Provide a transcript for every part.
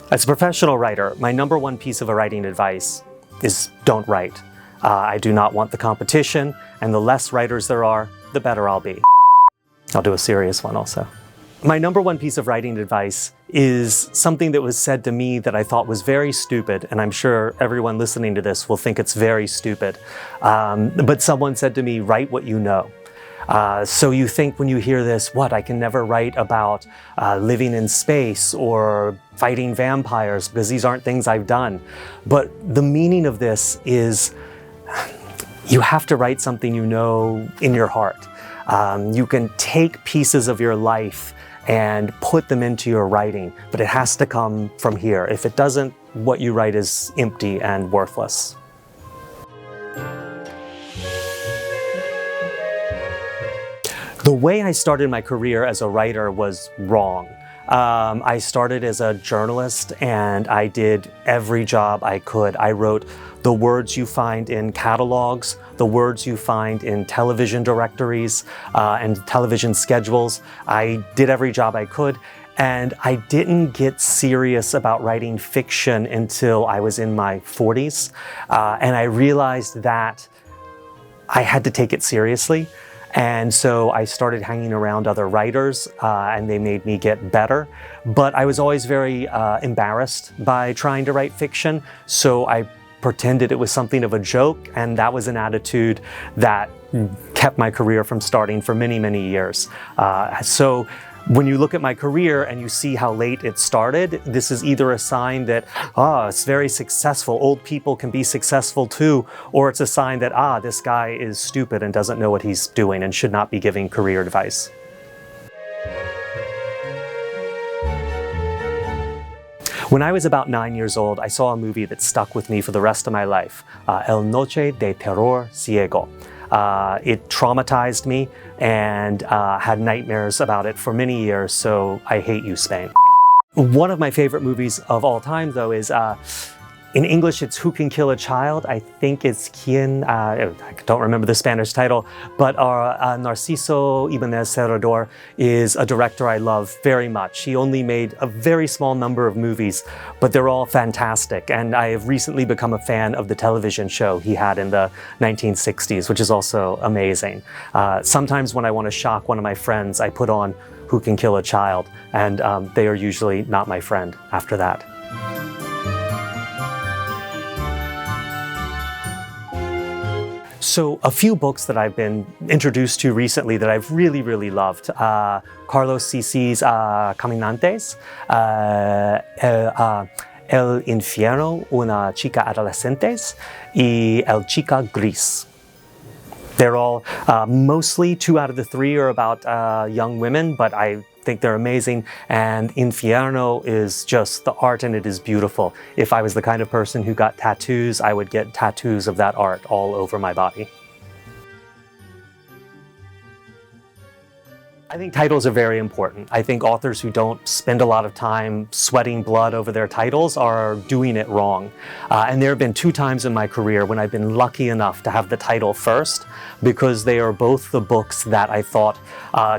As a professional writer, my number one piece of writing advice is don't write. I do not want the competition, and the less writers there are, the better I'll be. I'll do a serious one also. My number one piece of writing advice is something that was said to me that I thought was very stupid, and I'm sure everyone listening to this will think it's very stupid. But someone said to me, write what you know. So you think when you hear this, what, I can never write about living in space or fighting vampires because these aren't things I've done. But the meaning of this is you have to write something you know in your heart. You can take pieces of your life and put them into your writing, but it has to come from here. If it doesn't, what you write is empty and worthless. The way I started my career as a writer was wrong. I started as a journalist and I did every job I could. I wrote the words you find in catalogs, the words you find in television directories and television schedules. I did every job I could, and I didn't get serious about writing fiction until I was in my 40s. And I realized that I had to take it seriously. And so I started hanging around other writers and they made me get better. But I was always very embarrassed by trying to write fiction. So I pretended it was something of a joke, and that was an attitude that kept my career from starting for many, many years. So when you look at my career and you see how late it started, this is either a sign that, it's very successful, old people can be successful too, or it's a sign that, this guy is stupid and doesn't know what he's doing and should not be giving career advice. When I was about 9 years old, I saw a movie that stuck with me for the rest of my life, El Noche de Terror Ciego. It traumatized me and had nightmares about it for many years, so I hate you, Spain. One of my favorite movies of all time, though, is in English, it's Who Can Kill a Child? I think it's Quien, I don't remember the Spanish title, but Narciso Ibáñez Serrador is a director I love very much. He only made a very small number of movies, but they're all fantastic. And I have recently become a fan of the television show he had in the 1960s, which is also amazing. Sometimes when I want to shock one of my friends, I put on Who Can Kill a Child, and they are usually not my friend after that. So a few books that I've been introduced to recently that I've really, really loved. Carlos Cici's Caminantes, El Infierno, una chica adolescentes, y El Chica Gris. They're all, mostly 2 out of the 3 are about young women, but I think they're amazing. And Infierno is just the art, and it is beautiful. If I was the kind of person who got tattoos, I would get tattoos of that art all over my body. I think titles are very important. I think authors who don't spend a lot of time sweating blood over their titles are doing it wrong. And there have been 2 times in my career when I've been lucky enough to have the title first, because they are both the books that I thought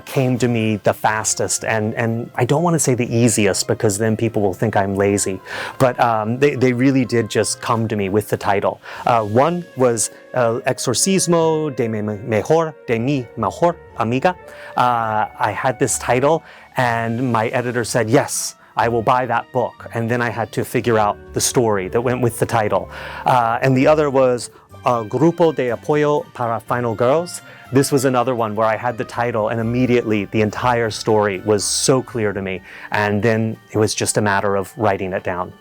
came to me the fastest. And I don't want to say the easiest, because then people will think I'm lazy. But they really did just come to me with the title. One was El exorcismo de mi mejor, amiga. I had this title and my editor said, yes, I will buy that book. And then I had to figure out the story that went with the title. And the other was Grupo de apoyo para final girls. This was another one where I had the title and immediately the entire story was so clear to me. And then it was just a matter of writing it down.